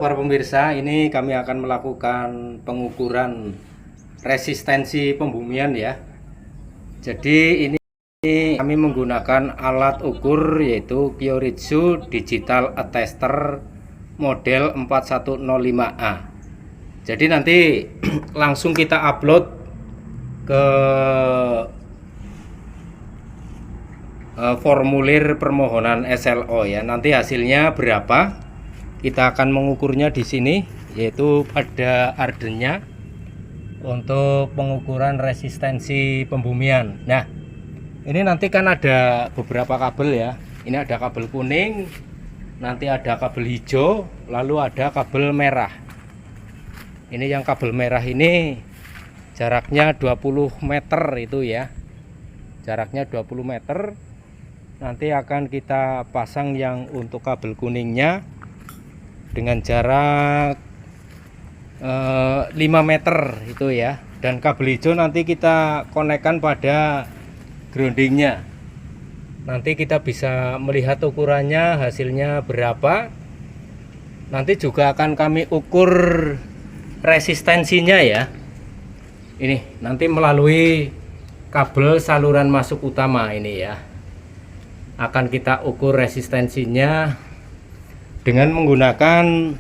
Para pemirsa, ini kami akan melakukan pengukuran resistensi pembumian ya. Jadi ini kami menggunakan alat ukur yaitu Kyoritsu Digital Attester model 4105A. Jadi nanti langsung kita upload ke formulir permohonan SLO ya. Nanti hasilnya berapa? Kita akan mengukurnya di sini, yaitu pada ardennya untuk pengukuran resistensi pembumian. Nah, ini nanti kan ada beberapa kabel ya. Ini ada kabel kuning, nanti ada kabel hijau, lalu ada kabel merah. Ini yang kabel merah ini jaraknya 20 meter itu ya. Jaraknya 20 meter. Nanti akan kita pasang yang untuk kabel kuningnya dengan jarak 5 meter itu ya, dan kabel hijau nanti kita konekkan pada groundingnya. Nanti kita bisa melihat ukurannya, hasilnya berapa. Nanti juga akan kami ukur resistensinya ya. Ini nanti melalui kabel saluran masuk utama ini ya, akan kita ukur resistensinya dengan menggunakan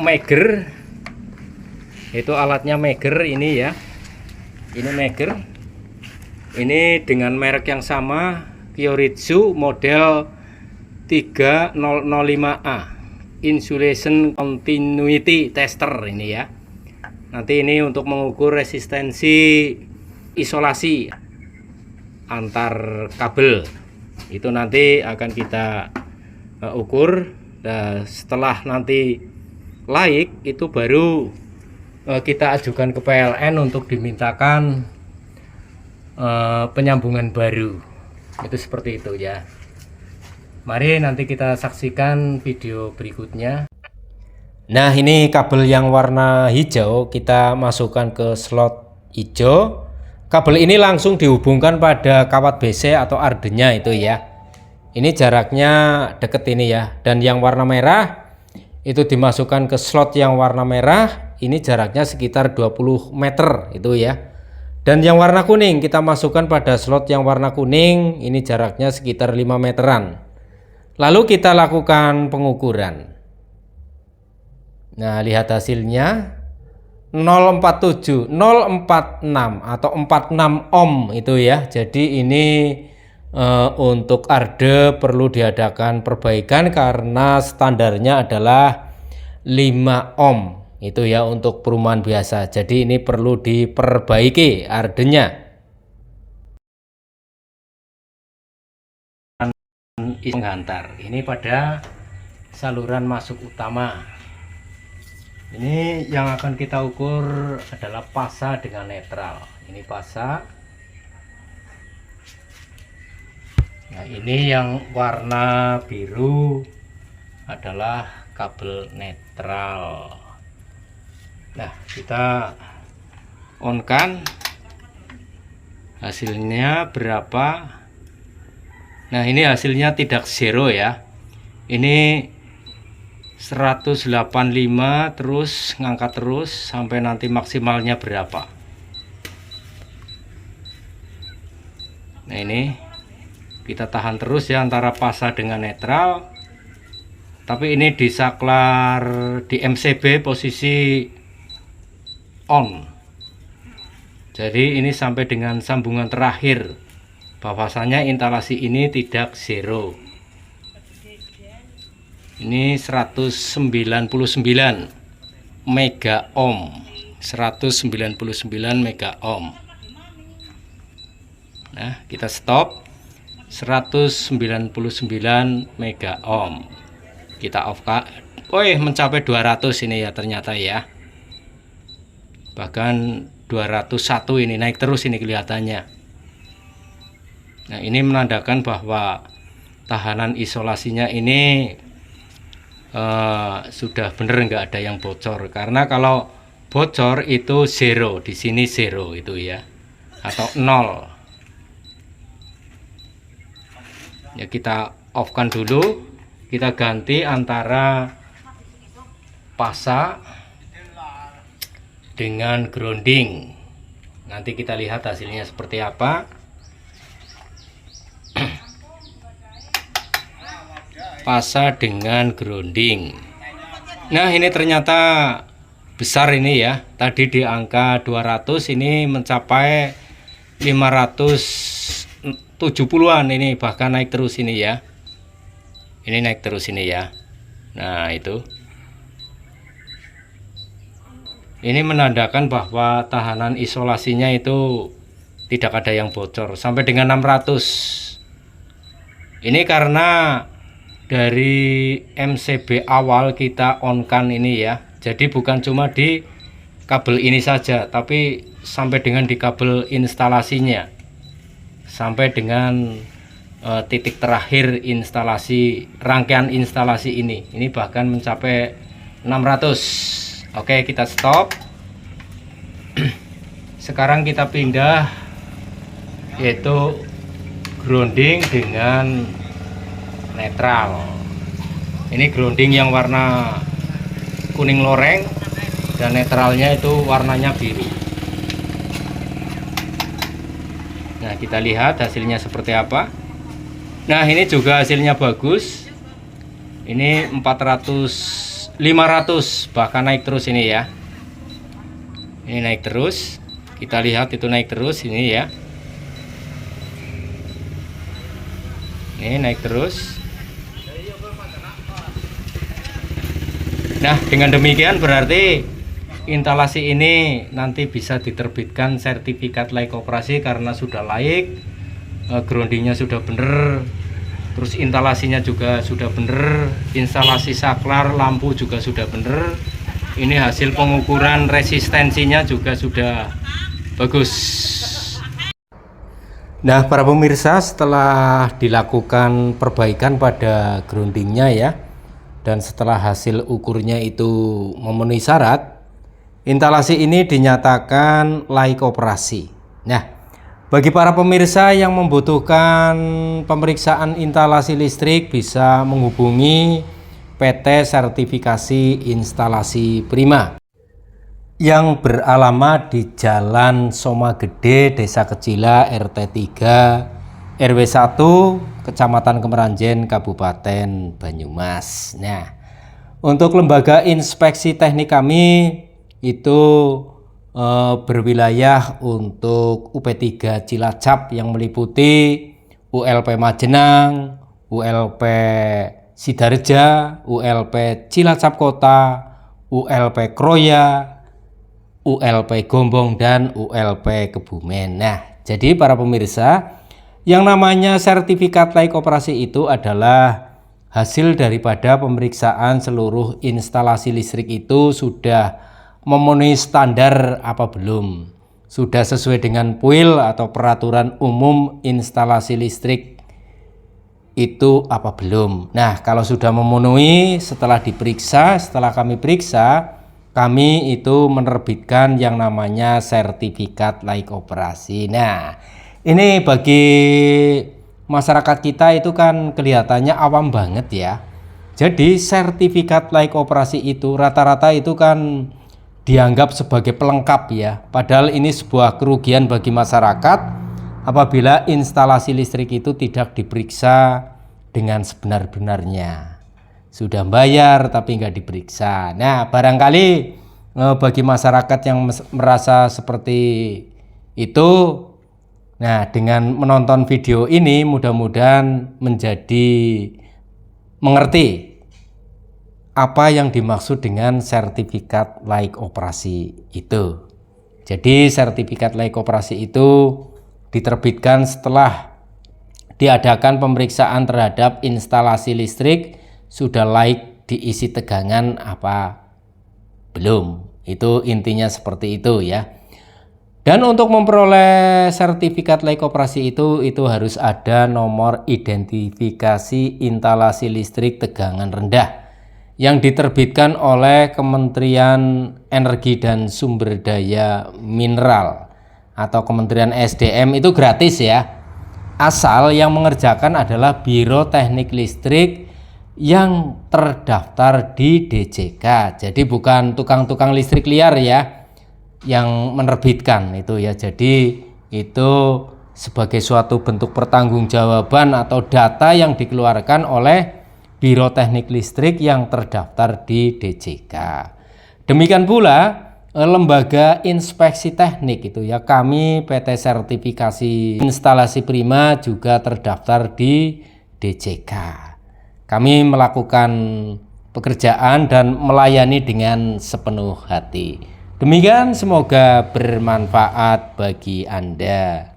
Megger. Itu alatnya Megger ini ya. Ini Megger. Ini dengan merek yang sama, Kyoritsu model 3005A Insulation Continuity Tester ini ya. Nanti ini untuk mengukur resistensi isolasi antar kabel. Itu nanti akan kita ukur. Nah, setelah nanti laik itu baru kita ajukan ke PLN untuk dimintakan penyambungan baru. Itu seperti itu ya. Mari nanti kita saksikan video berikutnya. Nah, ini kabel yang warna hijau kita masukkan ke slot hijau. Kabel ini langsung dihubungkan pada kawat BC atau ardennya itu ya. Ini jaraknya deket ini ya. Dan yang warna merah itu dimasukkan ke slot yang warna merah. Ini jaraknya sekitar 20 meter itu ya. Dan yang warna kuning kita masukkan pada slot yang warna kuning. Ini jaraknya sekitar 5 meteran. Lalu kita lakukan pengukuran. Nah, lihat hasilnya 047, 046 atau 46 ohm itu ya. Jadi ini untuk arde perlu diadakan perbaikan karena standarnya adalah 5 ohm itu ya untuk perumahan biasa. Jadi ini perlu diperbaiki ardenya. Menghantar ini pada saluran masuk utama. Ini yang akan kita ukur adalah pasa dengan netral. Ini pasa. Nah, ini yang warna biru adalah kabel netral. Nah, kita on kan, hasilnya berapa? Nah, ini hasilnya tidak zero ya. Ini 185 terus ngangkat terus sampai nanti maksimalnya berapa. Nah, ini kita tahan terus ya antara pasa dengan netral. Tapi ini di saklar di MCB posisi on. Jadi ini sampai dengan sambungan terakhir. Bahwasanya instalasi ini tidak zero. Ini 199 mega ohm. 199 mega ohm. Nah, kita stop. 199 mega ohm. Kita off kak. Mencapai 200 ini ya ternyata ya. Bahkan 201 ini naik terus ini kelihatannya. Nah, ini menandakan bahwa tahanan isolasinya ini sudah bener nggak ada yang bocor. Karena kalau bocor itu zero, di sini zero itu ya, atau 0. Ya, kita off kan dulu, kita ganti antara pasa dengan grounding. Nanti kita lihat hasilnya seperti apa. Pasa dengan grounding. Nah, ini ternyata besar ini ya. Tadi di angka 200, ini mencapai 570-an, ini bahkan naik terus ini ya. Ini naik terus ini ya. Nah, itu. Ini menandakan bahwa tahanan isolasinya itu tidak ada yang bocor sampai dengan 600. Ini karena dari MCB awal kita on kan ini ya. Jadi bukan cuma di kabel ini saja, tapi sampai dengan di kabel instalasinya, sampai dengan titik terakhir instalasi, rangkaian instalasi ini bahkan mencapai 600. Oke, kita stop. Sekarang kita pindah, yaitu grounding dengan netral. Ini grounding yang warna kuning loreng dan netralnya itu warnanya biru. Nah, kita lihat hasilnya seperti apa. Nah, ini juga hasilnya bagus. Ini 400, 500, bahkan naik terus ini ya. Ini naik terus. Kita lihat itu naik terus ini ya. Ini naik terus. Nah, dengan demikian berarti instalasi ini nanti bisa diterbitkan sertifikat layak operasi karena sudah layak, groundingnya sudah bener, terus instalasinya juga sudah bener, instalasi saklar lampu juga sudah bener. Ini hasil pengukuran resistensinya juga sudah bagus. Nah, para pemirsa, setelah dilakukan perbaikan pada groundingnya ya, dan setelah hasil ukurnya itu memenuhi syarat, instalasi ini dinyatakan layak operasi. Nah, bagi para pemirsa yang membutuhkan pemeriksaan instalasi listrik bisa menghubungi PT Sertifikasi Instalasi Prima yang beralamat di Jalan Soma Gede, Desa Kecila, RT 3, RW 1, Kecamatan Kemeranjen, Kabupaten Banyumas. Nah, untuk lembaga inspeksi teknik kami itu berwilayah untuk UP3 Cilacap yang meliputi ULP Majenang, ULP Sidareja, ULP Cilacap Kota, ULP Kroya, ULP Gombong, dan ULP Kebumen. Nah, jadi para pemirsa, yang namanya sertifikat layak operasi itu adalah hasil daripada pemeriksaan seluruh instalasi listrik itu sudah memenuhi standar apa belum, sudah sesuai dengan PUIL atau peraturan umum instalasi listrik itu apa belum. Nah, kalau sudah memenuhi, setelah diperiksa, setelah kami periksa, kami itu menerbitkan yang namanya sertifikat layak operasi. Nah, ini bagi masyarakat kita itu kan kelihatannya awam banget ya. Jadi sertifikat layak operasi itu rata-rata itu kan dianggap sebagai pelengkap ya. Padahal ini sebuah kerugian bagi masyarakat apabila instalasi listrik itu tidak diperiksa dengan sebenar-benarnya. Sudah bayar tapi nggak diperiksa. Nah, barangkali bagi masyarakat yang merasa seperti itu, nah, dengan menonton video ini mudah-mudahan menjadi mengerti apa yang dimaksud dengan sertifikat layak operasi itu. Jadi sertifikat layak operasi itu diterbitkan setelah diadakan pemeriksaan terhadap instalasi listrik sudah layak diisi tegangan apa belum. Itu intinya seperti itu ya. Dan untuk memperoleh sertifikat layak operasi itu harus ada nomor identifikasi instalasi listrik tegangan rendah yang diterbitkan oleh Kementerian Energi dan Sumber Daya Mineral atau Kementerian SDM. Itu gratis ya. Asal yang mengerjakan adalah Biro Teknik Listrik yang terdaftar di DJK. Jadi bukan tukang-tukang listrik liar ya yang menerbitkan itu ya. Jadi itu sebagai suatu bentuk pertanggungjawaban atau data yang dikeluarkan oleh Biro Teknik Listrik yang terdaftar di DJK. Demikian pula lembaga inspeksi teknik itu ya, kami PT Sertifikasi Instalasi Prima juga terdaftar di DJK. Kami melakukan pekerjaan dan melayani dengan sepenuh hati. Demikian, semoga bermanfaat bagi Anda.